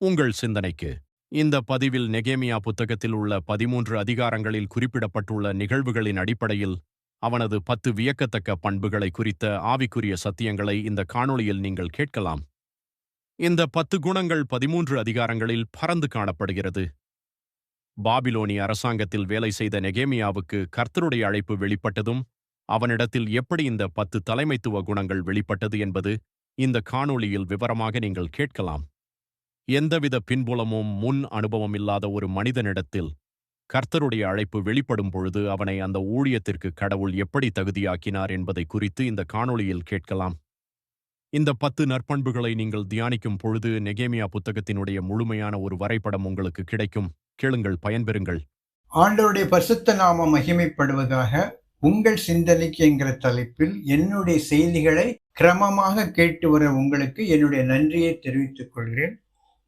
உங்கள் சிந்தனைக்கு இந்த பதிவில் நெகேமியா புத்தகத்தில் உள்ள 13 அதிகாரங்களில் குறிப்பிடப்பட்டுள்ள நிகழ்வுகளின் அடிப்படையில் அவனது 10 வியக்கத்தக்க பண்புகளை குறித்த ஆவிக்குரிய சத்தியங்களை இந்த காணொளியில் நீங்கள் கேட்கலாம். இந்த 10 குணங்கள் 13 அதிகாரங்களில் பரந்து காணப்படுகிறது. பாபிலோனிய அரசாங்கத்தில் வேலை செய்த நெகேமியாவுக்கு கர்த்தருடைய அழைப்பு வெளிப்பட்டதும் அவனிடத்தில் எப்படி இந்த 10 தலைமைத்துவ குணங்கள் வெளிப்பட்டது என்பது இந்த காணொளியில் விவரமாக நீங்கள் கேட்கலாம். எந்தவித பின்புலமும் முன் அனுபவம் இல்லாத ஒரு மனிதனிடத்தில் கர்த்தருடைய அழைப்பு வெளிப்படும் பொழுது அவனை அந்த ஊழியத்திற்கு கடவுள் எப்படி தகுதியாக்கினார் என்பதை குறித்து இந்த காணொளியில் கேட்கலாம். இந்த 10 நற்பண்புகளை நீங்கள் தியானிக்கும் பொழுது நெகேமியா புத்தகத்தினுடைய முழுமையான ஒரு வரைபடம் உங்களுக்கு கிடைக்கும். கேளுங்கள், பயன்பெறுங்கள். ஆண்டவருடைய பரிசுத்த நாமம் மகிமைப்படுவதாக. உங்கள் சிந்தனைக்கு என்கிற தலைப்பில் என்னுடைய செய்திகளை கிரமமாக கேட்டு வர உங்களுக்கு என்னுடைய நன்றியை தெரிவித்துக் கொள்கிறேன்.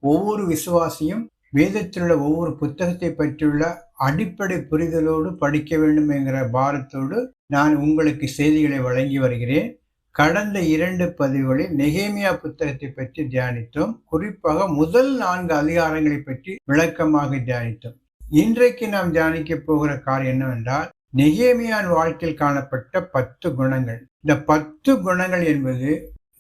ஒவ்வொரு விசுவாசியும் வேதத்திலுள்ள ஒவ்வொரு புத்தகத்தை பற்றியுள்ள அடிப்படை புரிதலோடு படிக்க வேண்டும் என்கிற பாரத்தோடு நான் உங்களுக்கு செய்திகளை வழங்கி வருகிறேன். கடந்த 2 பதிவுகளில் நெகேமியா புத்தகத்தை பற்றி தியானித்தோம். குறிப்பாக முதல் 4 அதிகாரங்களை பற்றி விளக்கமாக தியானித்தோம். இன்றைக்கு நாம் தியானிக்க போகிற காரியம் என்னவென்றால், நெகேமியான் வாழ்க்கையில் காணப்பட்ட 10 குணங்கள். இந்த 10 குணங்கள் என்பது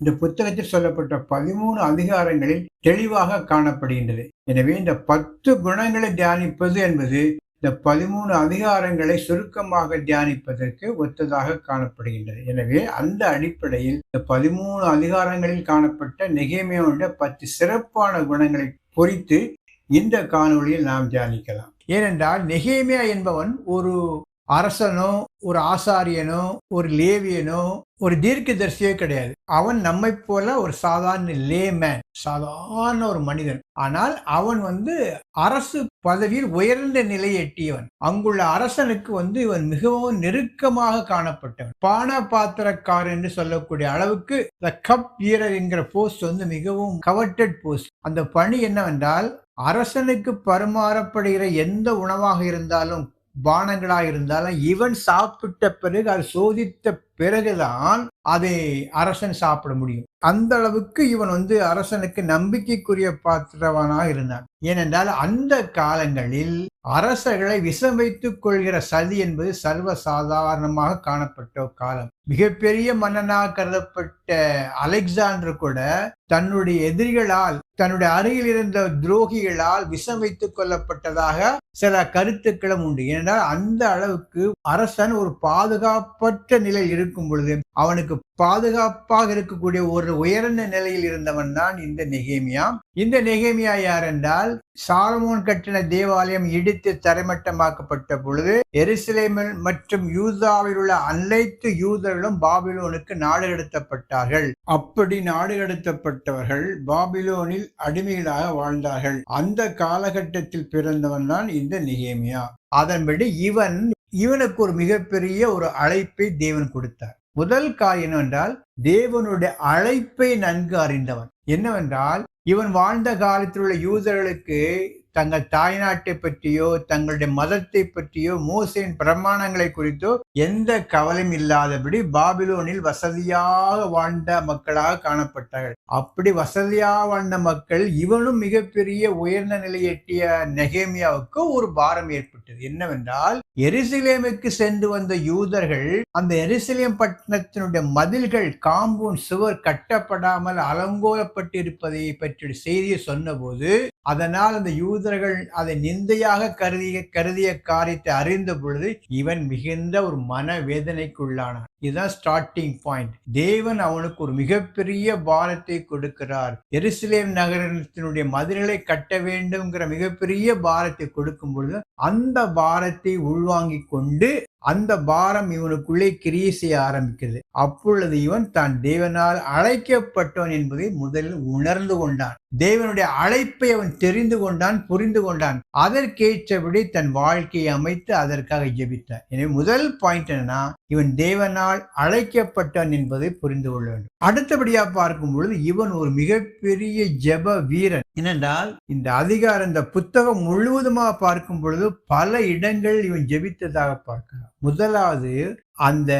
இந்த புத்தகத்தில் சொல்லப்பட்ட 13 அதிகாரங்களில் தெளிவாக காணப்படுகின்றது. எனவே இந்த 10 குணங்களை தியானிப்பது என்பது இந்த 13 அதிகாரங்களை சுருக்கமாக தியானிப்பதற்கு ஒத்ததாக காணப்படுகின்றது. எனவே அந்த அடிப்படையில் இந்த 13 அதிகாரங்களில் காணப்பட்ட நெகேமியாவுடைய 10 சிறப்பான குணங்களை குறித்து இந்த காணொளியில் நாம் தியானிக்கலாம். ஏனென்றால் நெகேமியா என்பவன் ஒரு அரசனோ, ஒரு ஆசாரியனோ, ஒரு லேவியனோ, ஒரு தீர்க்கதரிசியோ கிடையாது. அவன் நம்மை போல ஒரு சாதாரண லேமேன், சாதாரண ஒரு மனிதன். ஆனால் அவன் அரசு பதவியில் உயர்ந்த நிலையை எட்டியவன். அங்குள்ள அரசனுக்கு இவன் மிகவும் நெருக்கமாக காணப்பட்டவன். பான பாத்திரக்காரர் என்று சொல்லக்கூடிய அளவுக்கு த கப் வீரர் என்கிற போஸ்ட் மிகவும் கவர்டட் போஸ்ட். அந்த பணி என்னவென்றால், அரசனுக்கு பரிமாறப்படுகிற எந்த உணவாக இருந்தாலும், பானங்களாக இருந்தாலும், இவன் சாப்பிட்ட பிறகு அது சோதித்த பிறகுதான் அதை அரசன் சாப்பிட முடியும். அந்த அளவுக்கு இவன் அரசனுக்கு நம்பிக்கைக்குரிய பாத்திரவனாக இருந்தான். ஏனென்றால் அந்த காலங்களில் அரசர்களை விஷம் வைத்துக் கொள்கிற சதி என்பது சர்வ சாதாரணமாக காணப்பட்ட காலம். மிகப்பெரிய மன்னனாக கருதப்பட்ட அலெக்சாண்டர் கூட தன்னுடைய எதிரிகளால், தன்னுடைய அருகில் இருந்த துரோகிகளால் விஷம் வைத்துக் கொல்லப்பட்டதாக சில கருத்துக்களும் உண்டு. ஏனென்றால் அந்த அளவுக்கு அரசன் ஒரு பாதுகாப்பற்ற நிலையில் இருக்கும் பொழுது அவனுக்கு பாதுகாப்பாக இருக்கக்கூடிய ஒரு உயர்ந்த நிலையில் இருந்தவன் தான் இந்த நெகேமியா. இந்த நெகேமியா யார் என்றால், சாலமோன் கட்டின தேவாலயம் இடித்து தரைமட்டமாக்கப்பட்ட பொழுது எருசலேமில் மற்றும் யூதாவில் உள்ள அனைத்து யூதர்களும் பாபிலோனுக்கு நாடு கடத்தப்பட்டார்கள். அப்படி நாடு கடத்தப்பட்டவர்கள் பாபிலோனில் அடிமைகளாக வாழ்ந்தார்கள். அந்த காலகட்டத்தில் பிறந்தவன் தான் இந்த நெகேமியா. அதன்படி இவனுக்கு ஒரு மிகப்பெரிய ஒரு அழைப்பை தேவன் கொடுத்தார். முதல் காரியம் என்னவென்றால், தேவனுடைய அழைப்பை நன்கு அறிந்தவன். என்னவென்றால், இவன் வாழ்ந்த காலத்தில் உள்ள யூதர்களுக்கு தங்கள் தாய்நாட்டை பற்றியோ, தங்களுடைய மதத்தை பற்றியோ, மோசேயின் பிரமாணங்களை குறித்தோ எந்த கவலையும் இல்லாதபடி பாபிலோனில் வசதியாக வாழ்ந்த மக்களாக காணப்பட்டார்கள். அப்படி வசதியாக வாழ்ந்த மக்கள், இவனும் மிகப்பெரிய உயர்ந்த நிலை எட்டிய நெகேமியாவுக்கு ஒரு பாரம் ஏற்பட்டது. என்னவென்றால், எருசலேமுக்கு சென்று வந்த யூதர்கள் அந்த எருசலேம் பட்டணத்தினுடைய மதில்கள், காம்பவுண்ட் சுவர் கட்டப்படாமல் அலங்கோலப்பட்டு இருப்பதை பற்றிய செய்தியை சொன்னபோது, அதனால் அந்த யூதர்கள் அதை நிந்தையாக கருதிய காரியத்தை அறிந்த பொழுது இவன் மிகுந்த ஒரு மனவேதனைக்குள்ளானான். இதுதான் ஸ்டார்டிங் பாயிண்ட். தேவன் அவனுக்கு ஒரு மிகப்பெரிய பாரத்தை கொடுக்கிறார். எருசலேம் நகரத்தினுடைய மதில்களை கட்ட வேண்டும்ங்கிற மிகப்பெரிய பாரத்தை கொடுக்கும் பொழுது அந்த பாரத்தை உள்வாங்கிக் கொண்டு அந்த பாரம் இவனுக்குள்ளே கிரியை செய்ய ஆரம்பிக்கிறது. அப்பொழுது இவன் தான் தேவனால் அழைக்கப்பட்டவன் என்பதை முதலில் உணர்ந்து கொண்டான். தேவனுடைய அழைப்பை அவன் தெரிந்து கொண்டான், புரிந்து கொண்டான். அதற்கேற்றபடி தன் வாழ்க்கையை அமைத்து அதற்காக ஜெபித்தான். எனவே முதல் பாயிண்ட் என்னன்னா, இவன் தேவனால் அழைக்கப்பட்டவன் என்பதை புரிந்து கொள்ள வேண்டும். அடுத்தபடியா பார்க்கும் பொழுது இவன் ஒரு மிகப்பெரிய ஜெப வீரன். ஏனென்றால் இந்த அதிகாரம், இந்த புத்தகம் முழுவதுமாக பார்க்கும் பொழுது பல இடங்கள் இவன் ஜெபித்ததாக பார்க்கலாம். முதலாவது, அந்த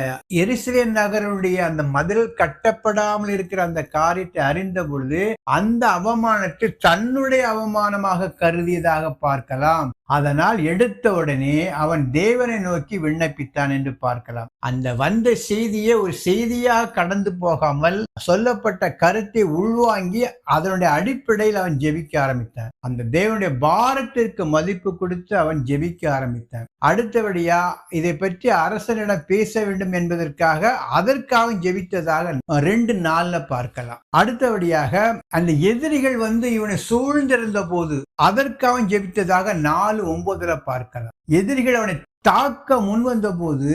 எருசலேம் நகருடைய அந்த மதில் கட்டப்படாமல் இருக்கிற அந்த காரியத்தை அறிந்த பொழுது அந்த அவமானத்தை தன்னுடைய அவமானமாக கருதியதாக பார்க்கலாம். அதனால் எடுத்த உடனே அவன் தேவனை நோக்கி விண்ணப்பித்தான் என்று பார்க்கலாம். அந்த வந்த செய்தியை ஒரு செய்தியாக கடந்து போகாமல் சொல்லப்பட்ட கருத்தை உள்வாங்கி அதனுடைய அடிப்படையில் அவன் ஜெபிக்க ஆரம்பித்தான். அந்த தேவனுடைய பாரத்திற்கு மதிப்பு கொடுத்து அவன் ஜெபிக்க ஆரம்பித்தான். அடுத்தபடியா இதை பற்றி அரசனிடம் பேச வேண்டும் என்பதற்காக அதற்காக ஜெபித்ததாக 2:4 பார்க்கலாம். அடுத்தபடியாக அந்த எதிரிகள் இவனை சூழ்ந்திருந்த போது அதற்காக ஜெபித்ததாக 4:9 பார்க்கலாம். எதிரிகள் அவனை தாக்க முன்வந்த போது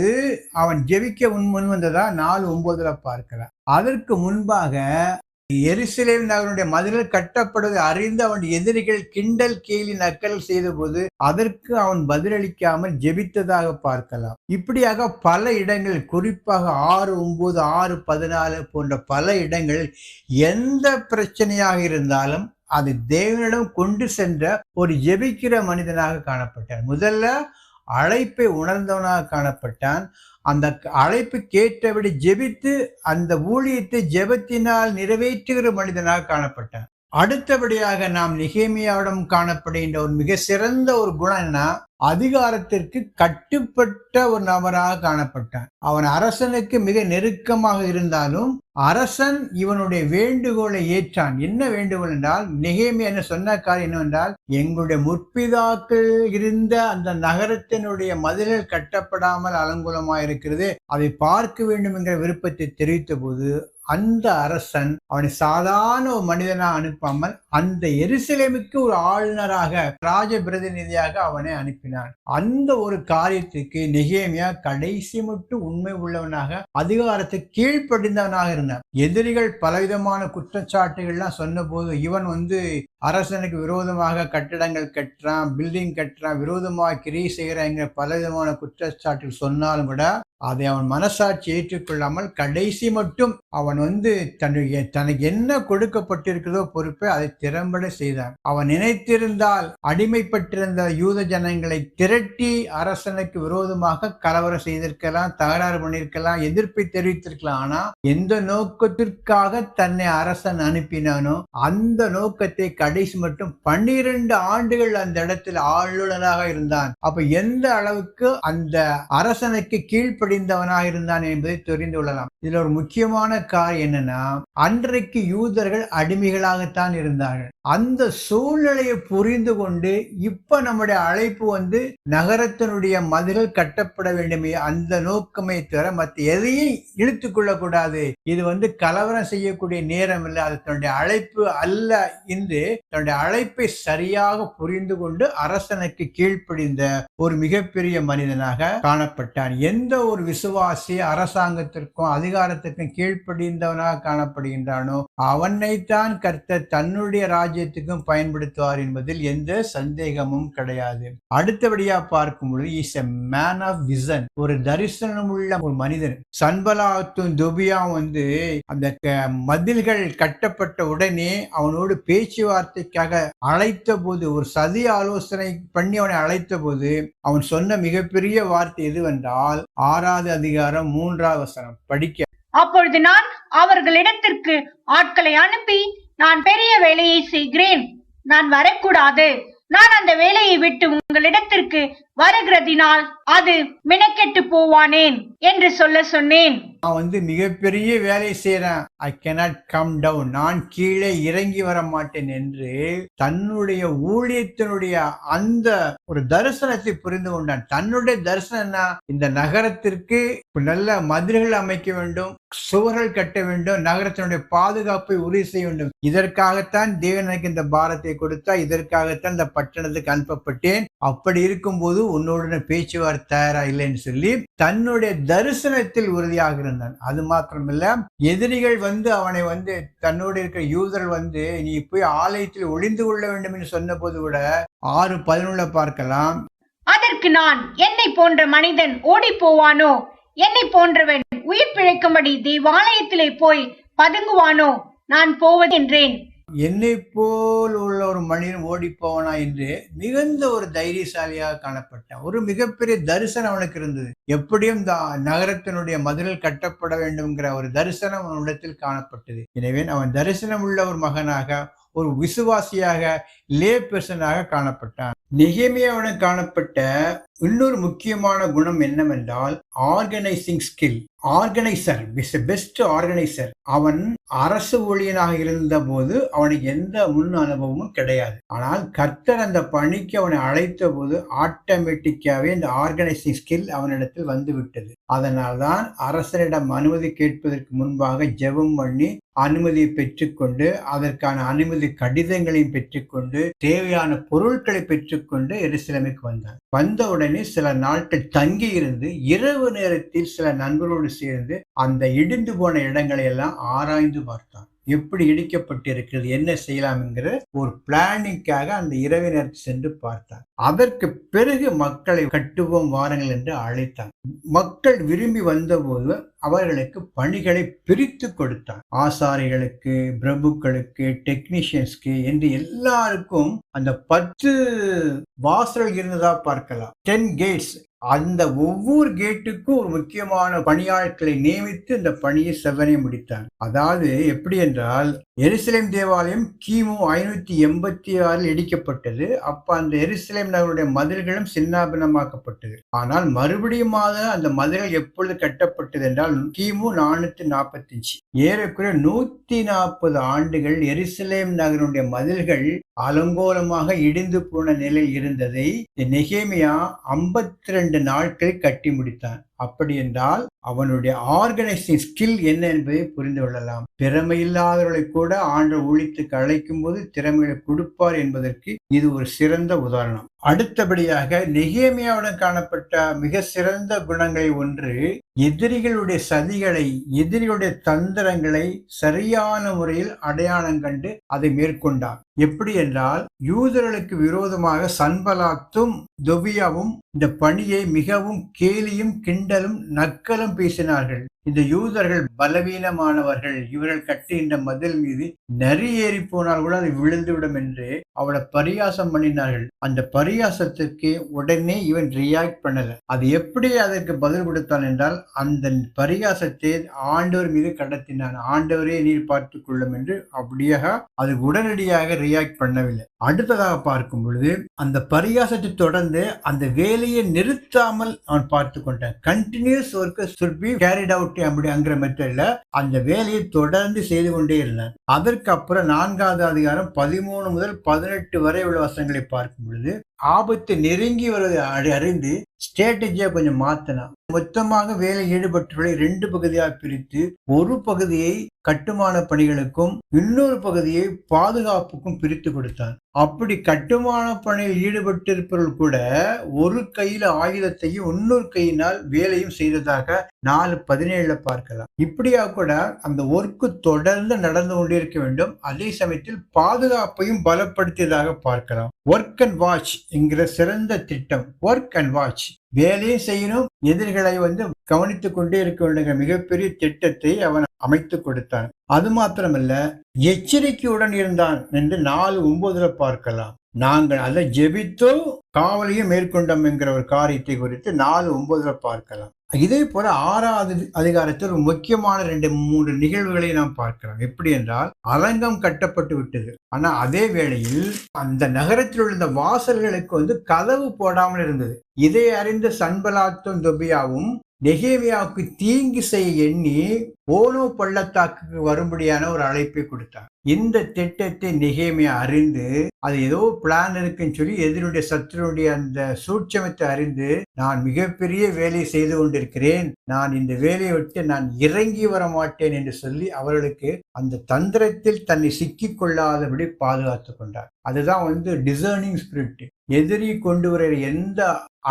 அவன் ஜெபிக்க முன்வந்ததா 4:9 பார்க்கலாம். அதற்கு முன்பாக எருசலேம் நகருடைய மதில் கட்டப்படுவதை அறிந்து அவன் எதிரிகள் கிண்டல் கேலி நக்கல் செய்த போது அதற்கு அவன் பதிலளிக்காமல் ஜெபித்ததாக பார்க்கலாம். இப்படியாக பல இடங்கள், குறிப்பாக 6:9, 6:14 போன்ற பல இடங்கள் எந்த பிரச்சனையாக இருந்தாலும் அது தேவனிடம் கொண்டு சென்ற ஒரு ஜெபிக்கிற மனிதனாக காணப்பட்டான். முதல்ல அழைப்பை உணர்ந்தவனாக காணப்பட்டான். அந்த அழைப்பு கேட்டபடி ஜெபித்து அந்த ஊழியத்தை ஜெபத்தினால் நிறைவேற்றுகிற மனிதனாக காணப்பட்டான். அடுத்தபடியாக நாம் நெகேமியாவிடம் காணப்படுகின்ற ஒரு மிக சிறந்த ஒரு குணம்னா, அதிகாரத்திற்கு கட்டுப்பட்ட ஒரு நபராக காணப்பட்டான். அவன் அரசனுக்கு மிக நெருக்கமாக இருந்தாலும் அரசன் இவனுடைய வேண்டுகோளை ஏற்றான். என்ன வேண்டுகோள் என்றால், நெகேமியா என்ன சொன்ன காரியம் என்னவென்றால், எங்களுடைய முற்பிதாக்கள் இருந்த அந்த நகரத்தினுடைய மதில்கள் கட்டப்படாமல் அலங்கோலமாக இருக்கிறது, அதை பார்க்க வேண்டும் என்கிற விருப்பத்தை தெரிவித்த போது அந்த அரசன் அவனை சாதாரண ஒரு மனிதனாக அனுப்பாமல் அந்த எருசலேமுக்கு ஒரு ஆளுநராக, ராஜ பிரதிநிதியாக அவனை அனுப்பினான். அந்த ஒரு காரியத்துக்கு நெகேமியா கடைசி மட்டும் உண்மை உள்ளவனாக, அதிகாரத்தை கீழ்ப்படிந்தவனாக இருந்தான். எதிரிகள் பலவிதமான குற்றச்சாட்டுகள்லாம் சொன்ன போது இவன் அரசனுக்கு விரோதமாக கட்டிடங்கள் கட்டுறான், பில்டிங் கட்டுறான், விரோதமாக கிரியை செய்கிறாங்கிற பலவிதமான குற்றச்சாட்டுகள் சொன்னாலும் கூட அதை அவன் மனசாட்சி ஏற்றுக்கொள்ளாமல் கடைசி மட்டும் அவன் தனக்கு என்ன கொடுக்கப்பட்டிருக்கிறதோ பொறுப்பை அதை திறம்பட செய்தான். அவன் நினைத்திருந்தால் அடிமைப்பட்டிருந்த யூத ஜனங்களை திரட்டி அரசனுக்கு விரோதமாக கலவரம் செய்திருக்கலாம், தகராறு பண்ணியிருக்கலாம், எதிர்ப்பை தெரிவித்திருக்கலாம். ஆனா எந்த நோக்கத்திற்காக தன்னை அரசன் அனுப்பினானோ அந்த நோக்கத்தை கடைசி மட்டும் 12 ஆண்டுகள் அந்த இடத்தில் ஆளுநராக இருந்தான். அப்ப எந்த அளவுக்கு அந்த அரசனுக்கு கீழ்ப்படிந்தவனாக இருந்தான் என்பதை தெரிந்து கொள்ளலாம். இதுல ஒரு முக்கியமான காரியம் என்னன்னா, அன்றைக்கு யூதர்கள் அடிமைகளாகத்தான் இருந்தார்கள். அந்த சூழ்நிலையை புரிந்து கொண்டு இப்ப நம்முடைய அழைப்பு நகரத்தினுடைய மதில்கள் கட்டப்பட வேண்டுமே, அந்த நோக்கமே தவிர மற்ற எதையும் இழுத்து கொள்ளக்கூடாது. இது கலவரம் செய்யக்கூடிய நேரம் இல்லை, அது தன்னுடைய அழைப்பு அல்ல என்று தன்னுடைய அழைப்பை சரியாக புரிந்து கொண்டு அரசனுக்கு கீழ்ப்படிந்த ஒரு மிகப்பெரிய மனிதனாக காணப்பட்டான். எந்த ஒரு விசுவாசி அரசாங்கத்திற்கும் அதிகாரத்திற்கும் கீழ்ப்படிந்தவனாக காணப்படுகின்றானோ அவனைத்தான் கர்த்தர் தன்னுடைய ராஜ்யத்துக்கும் பயன்படுத்துவார் என்பதில் எந்த சந்தேகமும் கிடையாது. அடுத்தபடியா பார்க்கும்போது is a man of vision, ஒரு தரிசனம் உள்ள ஒரு மனிதன். சன்பலாத்தும் தொபியாவும் அந்த மதில்கள் கட்டப்பட்ட உடனே அவனோடு பேச்சுவார்த்தைக்காக அழைத்த போது, ஒரு சதி ஆலோசனை பண்ணி அவனை அழைத்த போது அவன் சொன்ன மிகப்பெரிய வார்த்தை எதுவென்றால் 6வது அதிகாரம் 3வது வசனம் படிக்க. அப்பொழுது நான் அவர்களிடத்திற்கு ஆட்களை அனுப்பி, நான் பெரிய வேலையை செய்கிறேன், நான் வரக்கூடாது. நான் அந்த வேலையை விட்டு உங்களிடத்திற்கு வருகிறதினால் அது மெனக்கெட்டு போவானேன் என்று சொல்ல சொன்னேன். நான் மிகப்பெரிய வேலை செய்யறேன், ஐ cannot கம் டவுன், நான் கீழே இறங்கி வர மாட்டேன் என்று தன்னுடைய ஊழியத்தினுடைய அந்த ஒரு தரிசனத்தை புரிந்து கொண்டான். தன்னுடைய தரிசனம் என்ன? இந்த நகரத்திற்கு நல்ல மதில்கள் அமைக்க வேண்டும், சுவர்கள் கட்ட வேண்டும், நகரத்தினுடைய பாதுகாப்பை உறுதி செய்ய வேண்டும். இதற்காகத்தான் தேவன் எனக்கு இந்த பாரத்தை கொடுத்தா, இதற்காகத்தான் இந்த பட்டணத்துக்கு அனுப்பப்பட்டேன். அப்படி இருக்கும்போது உன்னோட பேச்சுவார்த்தை தயாரா இல்லைன்னு சொல்லி தன்னுடைய தரிசனத்தில் உறுதியாக இருந்தான். அது மாத்திரமில்ல, எதிரிகள் அவனை தன்னோடு இருக்கிற யூதர்கள் நீ போய் ஆலயத்தில் ஒளிந்து கொள்ள வேண்டும் என்று சொன்ன போது கூட 6:11 பார்க்கலாம். அதற்கு நான், என்னை போன்ற மனிதன் ஓடி போவானோ? என்னை போன்றவன் உயிர் பிழைக்கும்படி தேவாலயத்திலே போய் பதுங்குவானோ? நான் போவது என்றேன். என்னை போல் உள்ள ஒரு ஒரு மனிதன் ஓடி போவனா என்று மிகுந்த ஒரு தைரியசாலியாக காணப்பட்டான். ஒரு மிகப்பெரிய தரிசனம் அவனுக்கு இருந்தது. எப்படியும் இந்த நகரத்தினுடைய மதில்கள் கட்டப்பட வேண்டும்ங்கிற ஒரு தரிசனம் அவனிடத்தில் காணப்பட்டது. எனவே அவன் தரிசனம் உள்ள ஒரு மகனாக, ஒரு விசுவாசியாக, லே பெர்சனாக காணப்பட்டான். நெகேமியாவுடன் காணப்பட்ட இன்னொரு முக்கியமான குணம் என்னவென்றால் organising skill. Organiser, best organiser. அவன் அரசு ஊழியனாக இருந்த போது அவனுக்கு எந்த முன் அனுபவமும் கிடையாது. ஆனால் கர்த்தர் அந்த பணிக்கு அவனை அழைத்த போது ஆட்டோமேட்டிக்காவே இந்த ஆர்கனைசிங் ஸ்கில் அவனிடத்தில் வந்து விட்டது. அதனால்தான் அரசரிடம் அனுமதி கேட்பதற்கு முன்பாக ஜெபம் பண்ணி அனுமதியை பெற்றுக்கொண்டு, அதற்கான அனுமதி கடிதங்களையும் பெற்றுக்கொண்டு, தேவையான பொருட்களை பெற்றுக்கொண்டு எருசலேமுக்கு வந்தான். வந்தவுடனே சில நாட்கள் தங்கி இருந்து இரவு நேரத்தில் சில நண்பரோடு சேர்ந்து அந்த இடிந்து போன இடங்களை எல்லாம் ஆராய்ந்து பார்த்தான். எப்படி இடிக்கப்பட்டிருக்கிறது, என்ன செய்யலாம் என்கிற ஒரு பிளானிங்காக அந்த இரவு நேரத்தில் சென்று பார்த்தான். அதற்கு பிறகு மக்களை கட்டுவோம் வாருங்கள் என்று அழைத்தான். மக்கள் விரும்பி வந்தபோது அவர்களுக்கு பணிகளை பிரித்து கொடுத்தான். ஆசாரிகளுக்கு, பிரபுக்களுக்கு, டெக்னீஷியன்ஸ்க்கு என்று எல்லாருக்கும் அந்த 10 வாசல்கள் இருந்ததா பார்க்கலாம். 10 கேட்ஸ். அந்த ஒவ்வொரு கேட்டுக்கும் ஒரு முக்கியமான பணியாட்களை நியமித்து இந்த பணியை செவ்வனே முடித்தான். அதாவது எப்படி என்றால், எருசலேம் தேவாலயம் கிமு 586 இடிக்கப்பட்டது. அப்ப அந்த எருசலேம் நகருடைய மதில்களும் சின்னாபின்னமாக்கப்பட்டது. ஆனால் மறுபடியும் அந்த மதில்கள் எப்பொழுது கட்டப்பட்டது என்றால் கிமு 445. ஏறக்குறைய 140 ஆண்டுகள் எருசலேம் நகருடைய மதில்கள் அலங்கோலமாக இடிந்து போன நிலையில் இருந்ததை நெகேமியா 52 நாட்களில் கட்டி முடித்தான். அப்படி என்றால் அவனுடைய ஆர்கனைசிங் ஸ்கில் என்ன என்பதை புரிந்து கொள்ளலாம். திறமை இல்லாதவர்களை கூட ஆண்டவர் ஊழியத்துக்கு அழைக்கும் போது திறமைகளை கொடுப்பார் என்பதற்கு இது ஒரு சிறந்த உதாரணம். அடுத்தபடியாக நெகேமியாவுடன் காணப்பட்ட மிக சிறந்த குணங்களை ஒன்று, எதிரிகளுடைய சதிகளை, எதிரிகளுடைய தந்திரங்களை சரியான முறையில் அடையாளம் கண்டு அதை மேற்கொண்டார். எப்படி என்றால், யூதர்களுக்கு விரோதமாக சன்பலாத்தும் தொபியாவும் இந்த பணியை மிகவும் கேலியும் கிண்டலும் நக்கலும் பேசினார்கள். இந்த யூதர்கள் பலவீனமானவர்கள், இவர்கள் கட்டுகின்ற மதில் மீது நரி ஏறி போனால் கூட அது விழுந்துவிடும் என்று அவளை பரியாசம் பண்ணினார்கள். அந்த பரியாசத்திற்கு உடனே இவன் ரியாக்ட் பண்ணல. அது எப்படி அதற்கு பதில் கொடுத்தான் என்றால், அந்த பரியாசத்தை ஆண்டவர் மீது கடத்தினான். ஆண்டவரே நீர் பார்த்துக் கொள்ளும் என்று அப்படியாக அது உடனடியாக ரியாக்ட் பண்ணவில்லை. அடுத்ததாக பார்க்கும் பொழுது அந்த பரியாசத்தை தொடர்ந்து அந்த வேலையை நிறுத்தாமல் அவன் பார்த்து கொண்டான். Continuous work should be carried out அப்படிங்கிற மெத்தட்ல அந்த வேலையை தொடர்ந்து செய்து கொண்டே இருந்தார். அதற்கு அப்புறம் 4வது அதிகாரம் 13 முதல் 18 வரை உள்ள வசனங்களை பார்க்கும் பொழுது ஆபத்து நெருங்கி வருவதை அறிந்து ஸ்ட்ராட்டஜியா கொஞ்சம் மாத்தினான். மொத்தமாக வேலை ஈடுபட்டவர்களை 2 பகுதியாக பிரித்து ஒரு பகுதியை கட்டுமான பணிகளுக்கும் இன்னொரு பகுதியை பாதுகாப்புக்கும் பிரித்து கொடுத்தான். அப்படி கட்டுமான பணியில் ஈடுபட்டிருப்பவர்கள் கூட ஒரு கையில ஆயுதத்தையும் இன்னொரு கையினால் வேலையும் செய்ததாக 4:17 பார்க்கலாம். இப்படியா கூட அந்த ஒர்க்கு தொடர்ந்து நடந்து கொண்டிருக்க வேண்டும். அதே சமயத்தில் பாதுகாப்பையும் பலப்படுத்தியதாக பார்க்கலாம். ஒர்க் அண்ட் வாட்ச் என்கிற சிறந்த திட்டம். ஒர்க் அண்ட் வாட்ச், வேலையும் செய்யணும், எதிரிகளை கவனித்துக் கொண்டே இருக்க வேண்டிய மிகப்பெரிய திட்டத்தை அவன் அமைத்து கொடுத்தான். அது மாத்திரமல்ல, எச்சரிக்கையுடன் இருந்தான் என்று 4:9 பார்க்கலாம். நாங்கள் அதை ஜெபித்தோ காவலையும் மேற்கொண்டோம் என்கிற ஒரு காரியத்தை குறித்து 4:9 பார்க்கலாம். இதே போல 6வது அதிகாரத்தில் ஒரு முக்கியமான 2-3 நிகழ்வுகளை நாம் பார்க்கலாம். எப்படி என்றால், அலங்கம் கட்டப்பட்டு விட்டது. ஆனா அதே வேளையில் அந்த நகரத்தில் உள்ள வாசல்களுக்கு கதவு போடாமல் இருந்தது. இதை அறிந்த சன்பலாத்தும் தொபியாவும் நெகேமியாவுக்கு தீங்கு செய்ய எண்ணி ஓனோ பள்ளத்தாக்கு வரும்படியான ஒரு அழைப்பை கொடுத்தார். இந்த திட்டத்தை நெகேமியா அறிந்து, அது ஏதோ பிளான் இருக்குன்னு சொல்லி எதிரினுடைய சத்துருடைய அந்த சூட்சமத்தை அறிந்து, நான் மிகப்பெரிய வேலையை செய்து கொண்டிருக்கிறேன், நான் இந்த வேலையை விட்டு நான் இறங்கி வர மாட்டேன் என்று சொல்லி அவர்களுக்கு அந்த தந்திரத்தில் தன்னை சிக்கிக் கொள்ளாதபடி பாதுகாத்து கொண்டார். அதுதான் டிசர்னிங் ஸ்பிரிட். எதிரி கொண்டு வர எந்த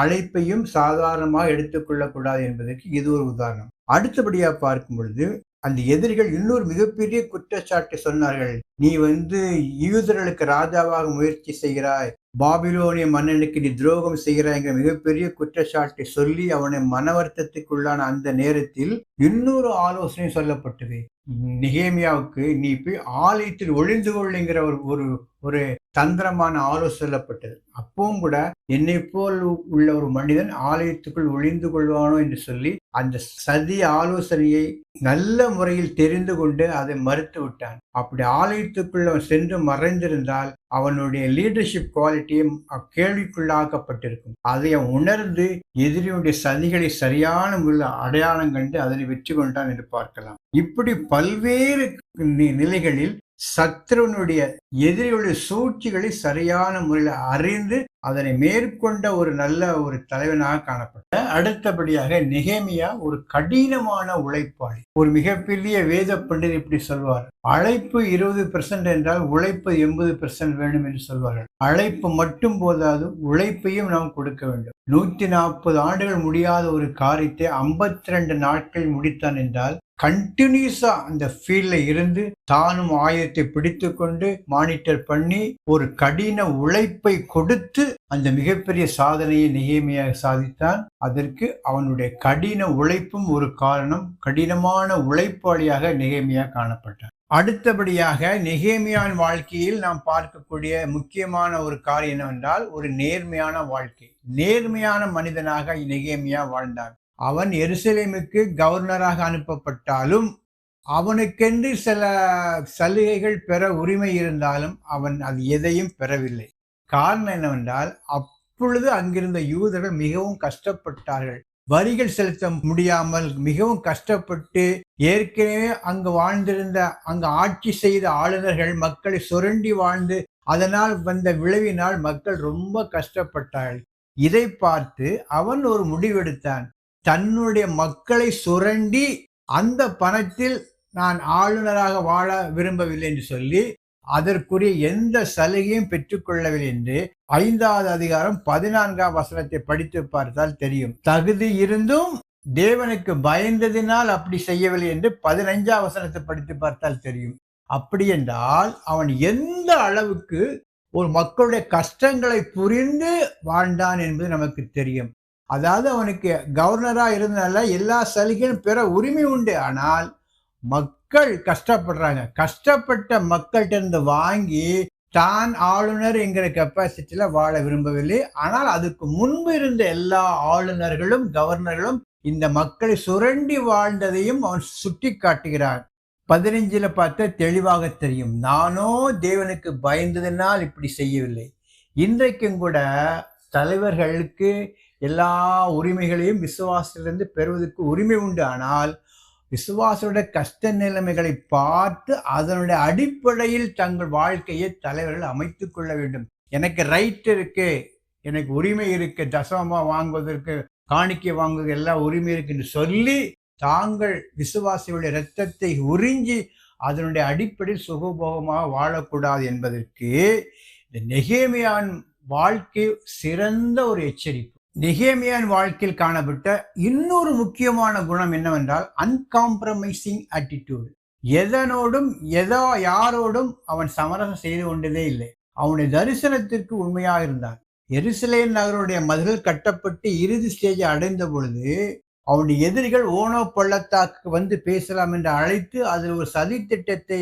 அழைப்பையும் சாதாரணமாக எடுத்துக்கொள்ளக்கூடாது என்பதற்கு இது ஒரு உதாரணம். அடுத்தபடியா பார்க்கும் பொழுது அந்த எதிரிகள் இன்னொரு மிகப்பெரிய குற்றச்சாட்டை சொன்னார்கள். நீ யூதர்களுக்கு ராஜாவாக முயற்சி செய்கிறாய், பாபிலோனிய மன்னனுக்கு நீ துரோகம் செய்கிறாய் என்கிற மிகப்பெரிய குற்றச்சாட்டை சொல்லி அவனை மனவர்த்தத்துக்குள்ளான அந்த நேரத்தில் இன்னொரு ஆலோசனை சொல்லப்பட்டது. நெகேமியாவுக்கு நீ போய் ஆலயத்தில் ஒளிந்து கொள்ளுங்கிற ஒரு தந்திரமான ஆலோசனை சொல்லப்பட்டது. அப்பவும் கூட என்னை போல் உள்ள ஒரு மனிதன் ஆலயத்துக்குள் ஒளிந்து கொள்வானோ என்று சொல்லி அந்த சதி ஆலோசனையை நல்ல முறையில் தெரிந்து கொண்டு அதை மறுத்து விட்டான். அப்படி ஆலயத்துக்குள் அவன் சென்று மறைந்திருந்தால் அவனுடைய லீடர்ஷிப் குவாலிட்டியும் கேள்விக்குள்ளாக்கப்பட்டிருக்கும். அதை அவன் உணர்ந்து எதிரியுடைய சதிகளை சரியான முறையில் அடையாளம் கண்டு அதனை வெற்றி கொண்டான் என்று பார்க்கலாம். இப்படி பல்வேறு நிலைகளில் சத்ருவனுடைய எதிரிகளுடைய சூழ்ச்சிகளை சரியான முறையில் அறிந்து அதனை மேற்கொண்ட ஒரு நல்ல ஒரு தலைவனாக காணப்பட்ட. அடுத்தபடியாக நெகேமியா ஒரு கடினமான உழைப்பாளி. ஒரு மிகப்பெரிய வேத பண்டிதர் இப்படி சொல்வார், அழைப்பு 20% என்றால் உழைப்பு 80% வேண்டும் என்று சொல்வார்கள். அழைப்பு மட்டும் போதாது, உழைப்பையும் நாம் கொடுக்க வேண்டும். 140 ஆண்டுகள் முடியாத ஒரு காரியத்தை 52 நாட்கள் முடித்தான் என்றால் கண்டினியூஸா அந்த ஃபீல்ட்ல இருந்து தானும் ஆயுதத்தை பிடித்து கொண்டு மானிட்டர் பண்ணி ஒரு கடின உழைப்பை கொடுத்து அந்த மிகப்பெரிய சாதனையை நெகேமியா சாதித்தான். அதற்கு அவனுடைய கடின உழைப்பும் ஒரு காரணம். கடினமான உழைப்பாளியாக நெகேமியா காணப்பட்டான். அடுத்தபடியாக நெகேமியாவின் வாழ்க்கையில் நாம் பார்க்கக்கூடிய முக்கியமான ஒரு காரியம் என்னவென்றால் ஒரு நேர்மையான வாழ்க்கை. நேர்மையான மனிதனாக நெகேமியா வாழ்ந்தான். அவன் எருசலேமுக்கு கவர்னராக அனுப்பப்பட்டாலும் அவனுக்கென்று சில சலுகைகள் பெற உரிமை இருந்தாலும் அவன் அது எதையும் பெறவில்லை. காரணம் என்னவென்றால் அப்பொழுது அங்கிருந்த யூதர்கள் மிகவும் கஷ்டப்பட்டார்கள். வரிகள் செலுத்த முடியாமல் மிகவும் கஷ்டப்பட்டு ஏற்கனவே அங்கு வாழ்ந்திருந்த அங்கு ஆட்சி செய்த ஆளுநர்கள் மக்களை சுரண்டி வாழ்ந்து அதனால் வந்த விளைவினால் மக்கள் ரொம்ப கஷ்டப்பட்டார்கள். இதை பார்த்து அவன் ஒரு முடிவெடுத்தான். தன்னுடைய மக்களை சுரண்டி அந்த பணத்தில் நான் ஆளுநராக வாழ விரும்பவில்லை என்று சொல்லி அதற்குரிய எந்த சலுகையும் பெற்றுக்கொள்ளவில்லை என்று 5வது அதிகாரம் 14ஆம் வசனத்தை படித்து பார்த்தால் தெரியும். தகுதி இருந்தும் தேவனுக்கு பயந்ததினால் அப்படி செய்யவில்லை என்று 15ஆம் வசனத்தை படித்து பார்த்தால் தெரியும். அப்படி என்றால் அவன் எந்த அளவுக்கு ஒரு மக்களுடைய கஷ்டங்களை புரிந்து வாழ்ந்தான் என்பது நமக்கு தெரியும். அதாவது அவனுக்கு கவர்னரா இருந்தனால எல்லா சலுகையும் பெற உரிமை உண்டு. ஆனால் மக்கள் கஷ்டப்படுறாங்க. கஷ்டப்பட்ட மக்கள்கிட்ட இருந்து வாங்கி தான் ஆளுநர் என்கிற கெப்பாசிட்டியில வாழ விரும்பவில்லை. ஆனால் அதுக்கு முன்பு இருந்த எல்லா ஆளுநர்களும் கவர்னர்களும் இந்த மக்களை சுரண்டி வாழ்ந்ததையும் அவன் சுட்டி காட்டுகிறான். 15ல பார்த்த தெளிவாக தெரியும், நானோ தேவனுக்கு பயந்ததினால் இப்படி செய்யவில்லை. இன்றைக்கும் கூட தலைவர்களுக்கு எல்லா உரிமைகளையும் விசுவாசத்திலிருந்து பெறுவதற்கு உரிமை உண்டு. ஆனால் விசுவாசனுடைய கஷ்ட நிலைமைகளை பார்த்து அதனுடைய அடிப்படையில் தங்கள் வாழ்க்கையை தலைவர்கள் அமைத்துக் கொள்ள வேண்டும். எனக்கு ரைட் இருக்கு, எனக்கு உரிமை இருக்கு, தசமமா வாங்குவதற்கு காணிக்கை வாங்குவதற்கு எல்லா உரிமை இருக்கு என்று சொல்லி தாங்கள் விசுவாசிகளுடைய இரத்தத்தை உறிஞ்சி அதனுடைய அடிப்படையில் சுகபோகமாக வாழக்கூடாது என்பதற்கு இந்த நெகேமியாவின் வாழ்க்கை சிறந்த ஒரு எச்சரிப்பு. நெகேமியாவின் வாழ்க்கையில் காணப்பட்ட இன்னொரு முக்கியமான குணம் என்னவென்றால் அன்காம்ப்ரமைசிங் ஆட்டிடியூட். எதனோடும் யாரோடும் அவன் சமரசம் செய்து கொண்டதே இல்லை. அவனுடைய தரிசனத்திற்கு உண்மையாக இருந்தான். எருசலேம் நகருடைய மதில்கள் கட்டப்பட்டு இறுதி ஸ்டேஜை அடைந்த பொழுது அவனுடைய எதிரிகள் ஓனோ பள்ளத்தாக்கு வந்து பேசலாம் என்று அழைத்து அதில் ஒரு சதி திட்டத்தை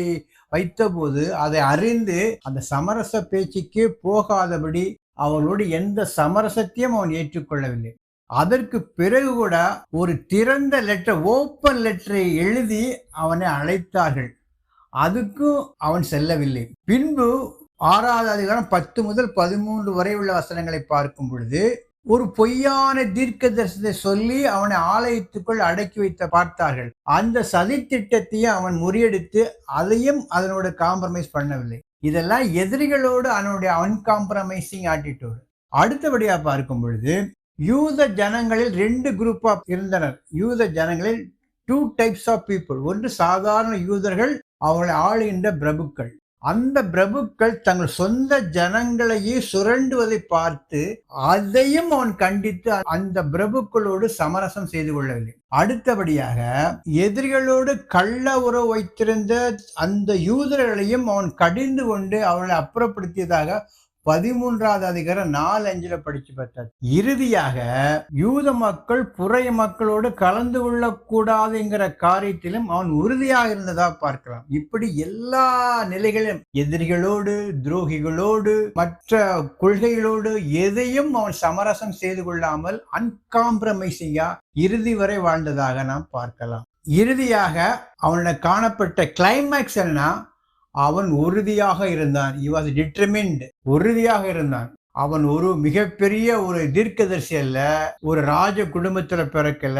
வைத்த போது அதை அறிந்து அந்த சமரச பேச்சுக்கே போகாதபடி அவர்களோடு எந்த சமரசத்தையும் அவன் ஏற்றுக்கொள்ளவில்லை. அதற்கு பிறகு கூட ஒரு திறந்த லெட்டர், ஓப்பன் லெட்டரை எழுதி அவனை அழைத்தார்கள். அதுக்கும் அவன் செல்லவில்லை. பின்பு 6வது அதிகாரம் 10 முதல் 13 வரை உள்ள வசனங்களை பார்க்கும் பொழுது ஒரு பொய்யான தீர்க்க தரிசனத்தை சொல்லி அவனை ஆலயத்துக்குள் அடக்கி வைத்த பார்த்தார்கள். அந்த சதி திட்டத்தையும் அவன் முறியடித்து அதையும் அதனோட காம்ப்ரமைஸ் பண்ணவில்லை. இதெல்லாம் எதிரிகளோடு அவனுடைய அன்காம்ப்ரமைசிங் ஆட்டிடியூட். அடுத்தபடியா பார்க்கும் பொழுது யூத ஜனங்களில் 2 குரூப்பா இருந்தனர். யூத ஜனங்களில் 2 டைப்ஸ் ஆஃப் பீப்புள். ஒன்று சாதாரண யூதர்கள், அவர்களை ஆளுகின்ற பிரபுக்கள். அந்த பிரபுக்கள் தங்கள் சொந்த ஜனங்களையே சுரண்டுவதை பார்த்து அதையும் அவன் கண்டித்து அந்த பிரபுக்களோடு சமரசம் செய்து கொள்ளவில்லை. அடுத்தபடியாக எதிரிகளோடு கள்ள உறவு வைத்திருந்த அந்த யூதர்களையும் அவன் கடிந்து கொண்டு அவர்களை அப்புறப்படுத்தியதாக 13வது அதிகாரம் 4-5 படிச்சு பார்த்தார். இறுதியாக யூத மக்கள் புறைய மக்களோடு கலந்து கொள்ளக்கூடாதுங்கிற காரியத்திலும் அவன் உறுதியாக இருந்ததா பார்க்கலாம். இப்படி எல்லா நிலைகளிலும் எதிரிகளோடு, துரோகிகளோடு, மற்ற கொள்கைகளோடு எதையும் அவன் சமரசம் செய்து கொள்ளாமல் அன்காம்ப்ரமைசிங்கா இறுதி வரை வாழ்ந்ததாக நாம் பார்க்கலாம். இறுதியாக அவனுடைய காணப்பட்ட கிளைமேக்ஸ் என்ன? அவன் உறுதியாக இருந்தான். He was determined. உறுதியாக இருந்தான். அவன் ஒரு மிகப்பெரிய ஒரு தீர்க்கதரிசி அல்ல, ஒரு ராஜ குடும்பத்துல பிறக்கல,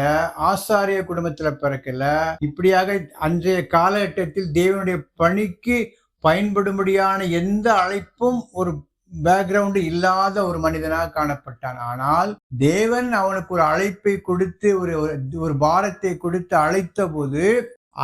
ஆசாரிய குடும்பத்துல பிறக்கல. இப்படியாக அன்றைய காலகட்டத்தில் தேவனுடைய பணிக்கு பயன்படும்படியான எந்த அழைப்பும் ஒரு பேக்ரவுண்ட் இல்லாத ஒரு மனிதனாக காணப்பட்டான். ஆனால் தேவன் அவனுக்கு ஒரு அழைப்பை கொடுத்து ஒரு பாரத்தை கொடுத்து அழைத்த போது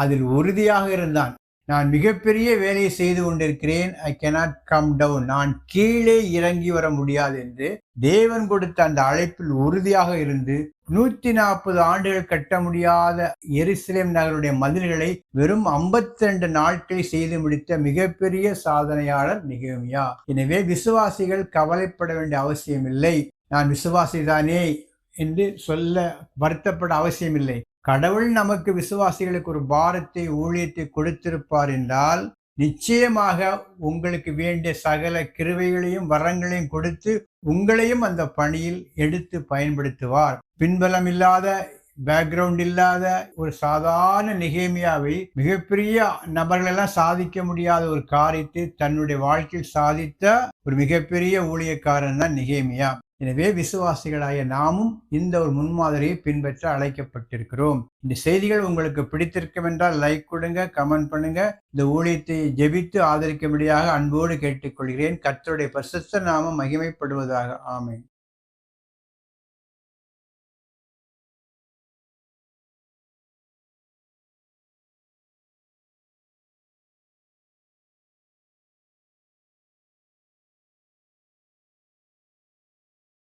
அதில் உறுதியாக இருந்தான். நான் மிகப்பெரிய வேலையை செய்து கொண்டிருக்கிறேன், ஐ cannot கம் டவுன், நான் கீழே இறங்கி வர முடியாது என்று தேவன் கொடுத்த அந்த அழைப்பில் உறுதியாக இருந்து 140 ஆண்டுகள் கட்ட முடியாத எருசலேம் நகருடைய மதில்களை வெறும் 52 நாட்களில் செய்து முடித்த மிகப்பெரிய சாதனையாளர் நெகேமியா. எனவே விசுவாசிகள் கவலைப்பட வேண்டிய அவசியமில்லை. நான் விசுவாசிதானே என்று சொல்ல வருத்தப்பட அவசியமில்லை. கடவுள் நமக்கு விசுவாசிகளுக்கு ஒரு பாரத்தை, ஊழியத்தை கொடுத்திருப்பார் என்றால் நிச்சயமாக உங்களுக்கு வேண்டிய சகல கிருபைகளையும் வரங்களையும் கொடுத்து உங்களையும் அந்த பணியில் எடுத்து பயன்படுத்துவார். பின்பலம் இல்லாத, பேக்ரவுண்ட் இல்லாத ஒரு சாதாரண நெகேமியாவை மிகப்பெரிய நபர்களெல்லாம் சாதிக்க முடியாத ஒரு காரியத்தை தன்னுடைய வாழ்க்கையில் சாதித்த ஒரு மிகப்பெரிய ஊழியக்காரன் தான் நெகேமியா. எனவே விசுவாசிகளாய நாமும் இந்த ஒரு முன்மாதிரியை பின்பற்ற அழைக்கப்பட்டிருக்கிறோம். இந்த செய்திகள் உங்களுக்கு பிடித்திருக்கும் என்றால் லைக் கொடுங்க, கமெண்ட் பண்ணுங்க. இந்த ஊழியத்தை ஜெபித்து ஆதரிக்கும்படியாக அன்போடு கேட்டுக்கொள்கிறேன். கர்த்தருடைய பரிசுத்த நாமம் மகிமைப்படுவதாக. ஆமென்.